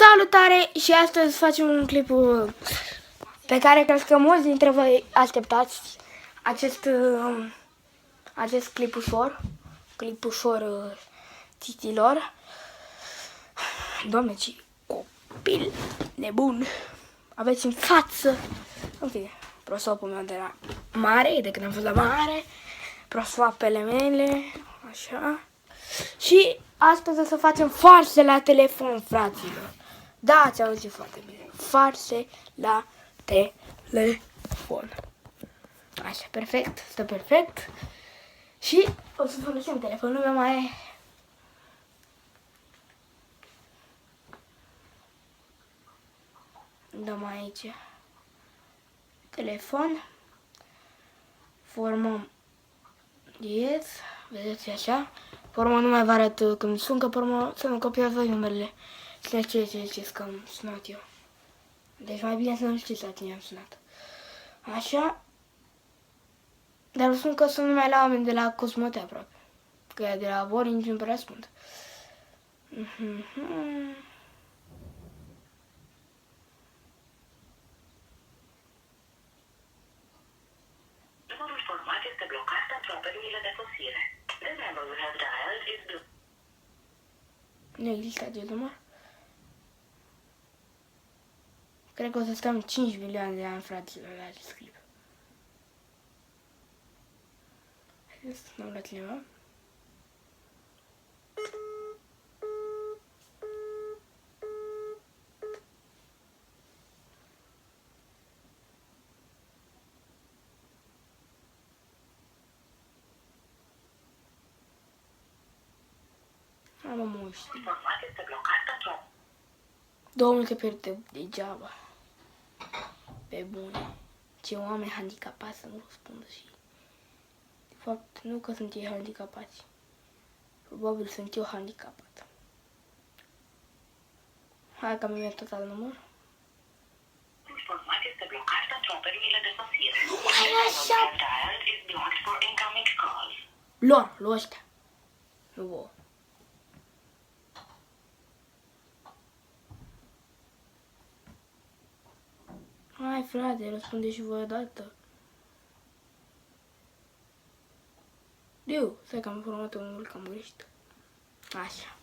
Salutare și astăzi facem un clip pe care cred că mulți dintre voi așteptați acest clip ușor titilor. Doamne, ce copil nebun aveți în față. În fine, prosopul meu de la mare, de când am fost la mare, prosoapele mele, așa. Și astăzi o să facem farse la telefon, fraților. Da, ați auzit foarte bine. Farse la telefon. Așa, perfect, stă perfect. Și o să folosim telefonul meu mai... Dăm aici telefon. Formăm yes, vedeți așa. Pormă nu mai vă arăt când sun, că pormă să nu copiați voi numerele. Să ne știți că am sunat eu. Deci mai bine să nu știți la cine am sunat. Așa. Dar o spun că sunt numai la oameni de la Cosmote aproape. Că ea de la Orange nu prea răspund. Numărul format este blocat pentru apelurile de sosire. The number you have dialed is blocked. Nu există acest număr. Cred că o să stăm 5 milioane de ani, fraților, la acest clip. Haideți să sunăm la cineva. Am o muști. Format este blocat pentru 2000 pierde degeaba. Pe bune. Ce oameni handicapați să nu răspundă și... De fapt, nu că sunt ei handicapați. Probabil sunt eu handicapat. Hai că mi-am total număr. format este blocat pentru apelurile de sosire. Hai The number you așa! have dialed is blocked for incoming calls. Lua ăștia. Nu vouă. Hai frate, răspunde și voi odată. Eu, stai că am format unul cam greșit. Așa,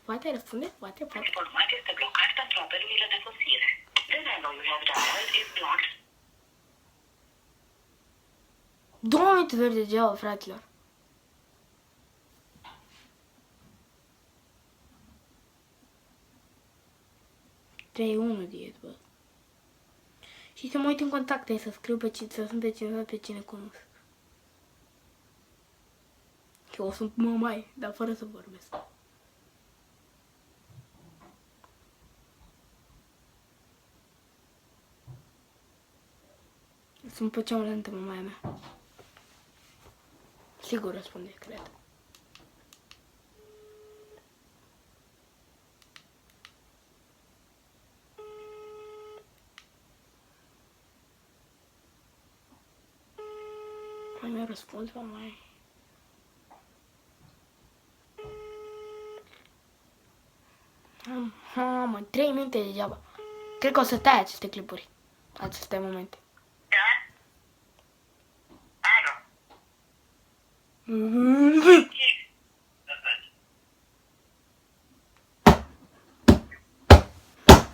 poate răspunde, poate. Format este blocat pentru apelurile de sosire. The number you have dialed is blocked. 2 minute verde degeaba, fraților. Trei, 1 diet, bă. Și să mă uit în contacte, să scriu să sunt pe cineva pe cine cunosc. Și o sunt mămai, dar fără să vorbesc. Sunt pe cealaltă mămaia mea. Sigur răspunde, cred. Mai mi-a răspuns, mai. Mă, 3 minute degeaba. Cred că o să tai aceste clipuri. Aceste momente. Da? Alo? Nu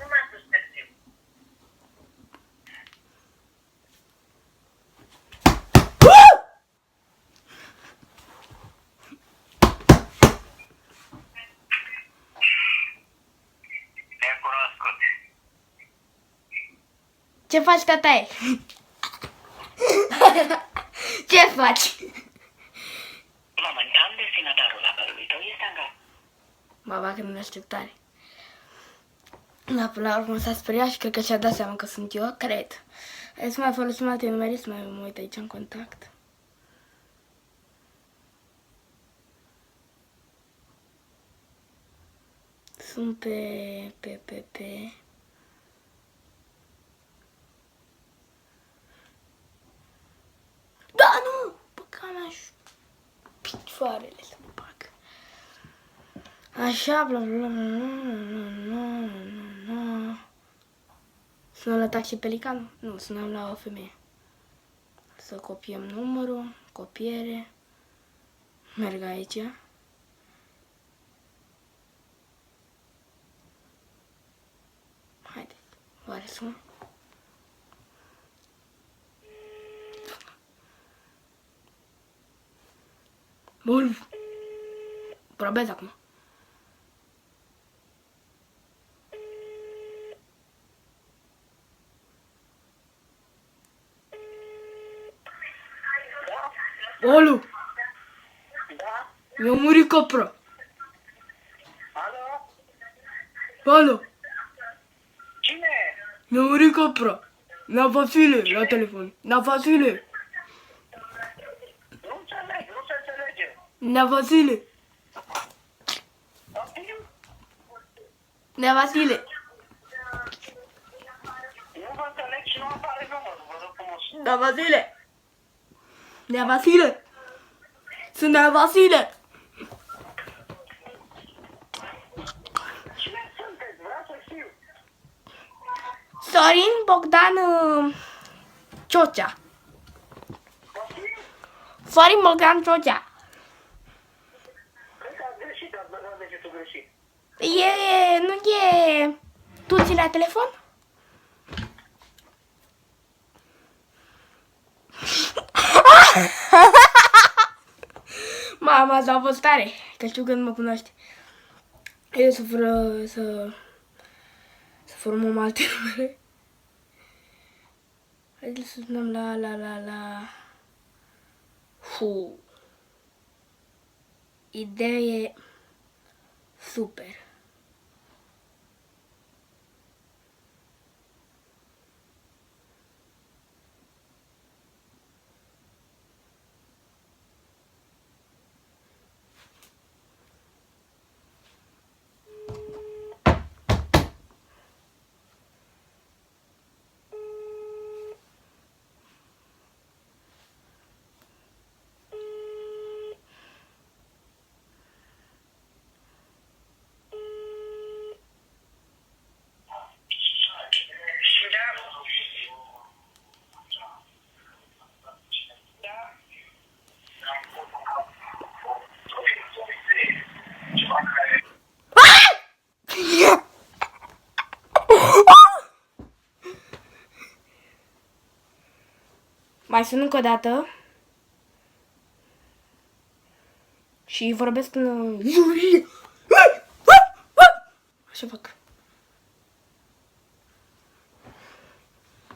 m-am dus târziu. Necunoscut. Ce faci, tataie? Ce faci? Momentan, destinatarul apelului tău este angajat. Baba, că nu așteptare. Da, până la urmă s-a speriat și cred că și-a dat seama că sunt eu, cred. Hai să mai folosim alte numere, să mai mă uit aici în contact. Sunt pe... Da, nu! Păca mea și picioarele să mă bag. Așa, bla bla bla bla bla bla bla. Sunăm la Taxi Pelican? Nu, sunăm la o femeie. Să copiem numărul, copiere. Merg aici. Haideți, oare sună? Bun. Probez acum. Olu, Da? mi-a murit capra. Alo? Alo, Cine? mi-a murit capra. Nea Vasile, la telefon. Nea Vasile. Nu înțeleg, nu se înțelege. Nea Vasile. Optim? Nea Vasile. Nu vă înțeleg și nu apare numărul, vă rog frumos. Nea Vasile. Nea Vasile. Sunt Nea Vasile. Cine sunteți? Vreau să știu. Sorin Bogdan Ciocea. Optim? Sorin Bogdan Ciocea. Cred că ați greșit, ați băgat degetul greșit. Nu e... Tu ții la telefon? Mama, s-a fost tare, că știu că nu mă cunoaște. Eu să formăm alte numere. Haideți să sunăm la... Idee super. Mai sun încă o dată. Și vorbesc în... Așa fac.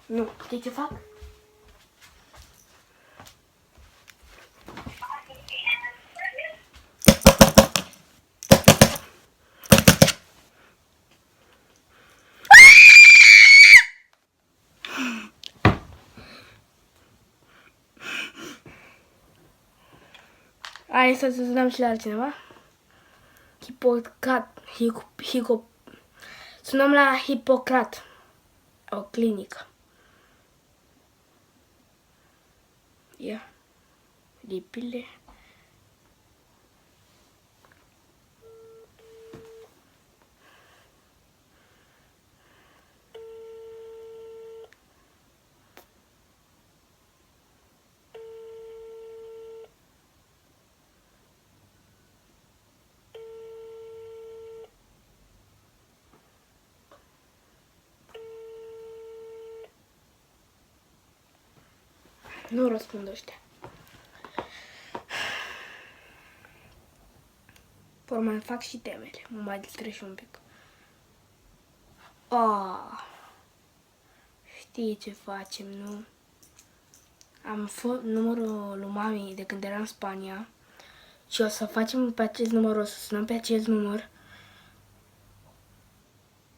Nu, știi ce fac? Hai să sunăm și la altcineva. Sunăm la Hipocrat. O clinică. Ia. Lipile. Nu răspund ăștia. Por mai fac și temele. Mă mai distrez și un pic. Știi ce facem, nu? Am fost numărul lui mami de când eram în Spania. Și o să facem pe acest număr, o să sunăm pe acest număr.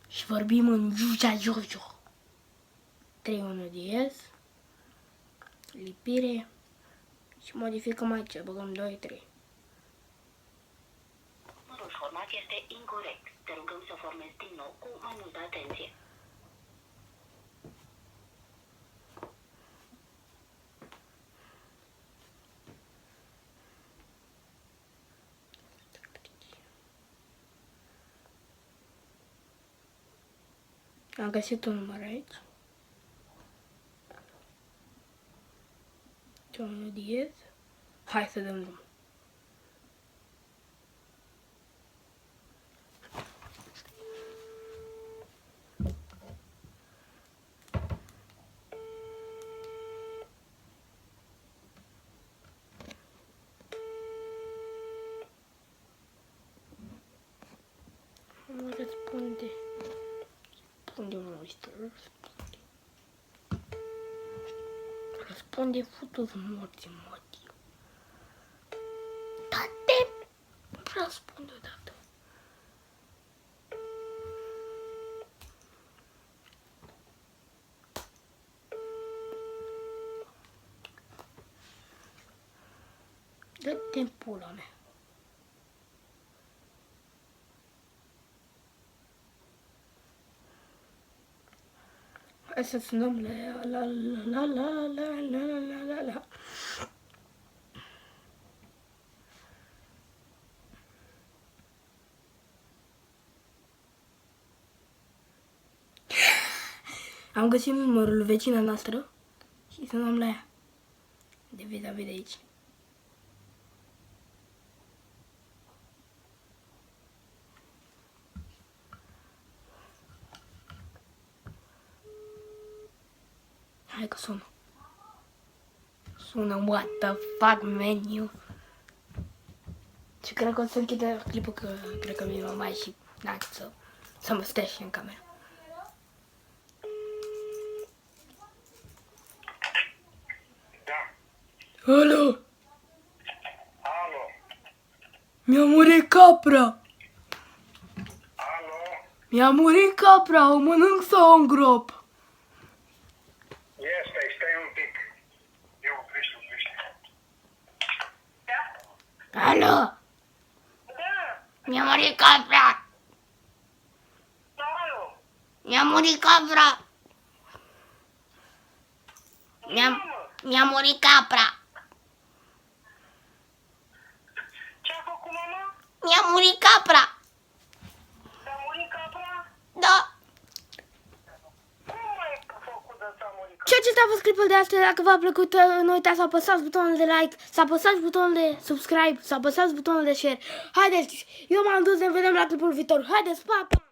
Și vorbim în Juja Jojo. 31 diez. Lipire. Și modificăm aici, băgăm 2, 3. Numărul format este incorect. Te rugăm să formezi din nou cu mai multă atenție. Am găsit un număr aici. Ce mă diez? Hai să dăm drum. Nu răspunde. Răspunde un este. Răspunde futu-ți morții, motii. Tate! Răspunde odată. Dă-te în pula mea. Hai să sunăm la. Am găsit numărul vecina noastră și sunăm la ea. De vis-a-vis de aici. Hai că sună. Sună, what the fuck, man, you. Și cred că o să închidă clipul, că cred că mi-e mama și dacă să mă stea și în cameră. Da. Alo! Alo. Mi-a murit capra! Alo. Mi-a murit capra, o mănânc sau o îngrop? Stai un pic. Eu oprește. Alo! Da. Mi-a murit capra! Alo. Mi-a murit capra! Mi-a murit capra! Ce-a făcut mama? Mi-a murit capra! S-a murit capra? Da! Cum ai făcut de s-a murit capra? Ceea ce a fost clipul de astăzi, dacă v-a plăcut, nu uitați să apăsați butonul de like, să apăsați butonul de subscribe, să apăsați butonul de share. Haideți, eu m-am dus, ne vedem la clipul viitor. Haideți, pa, pa!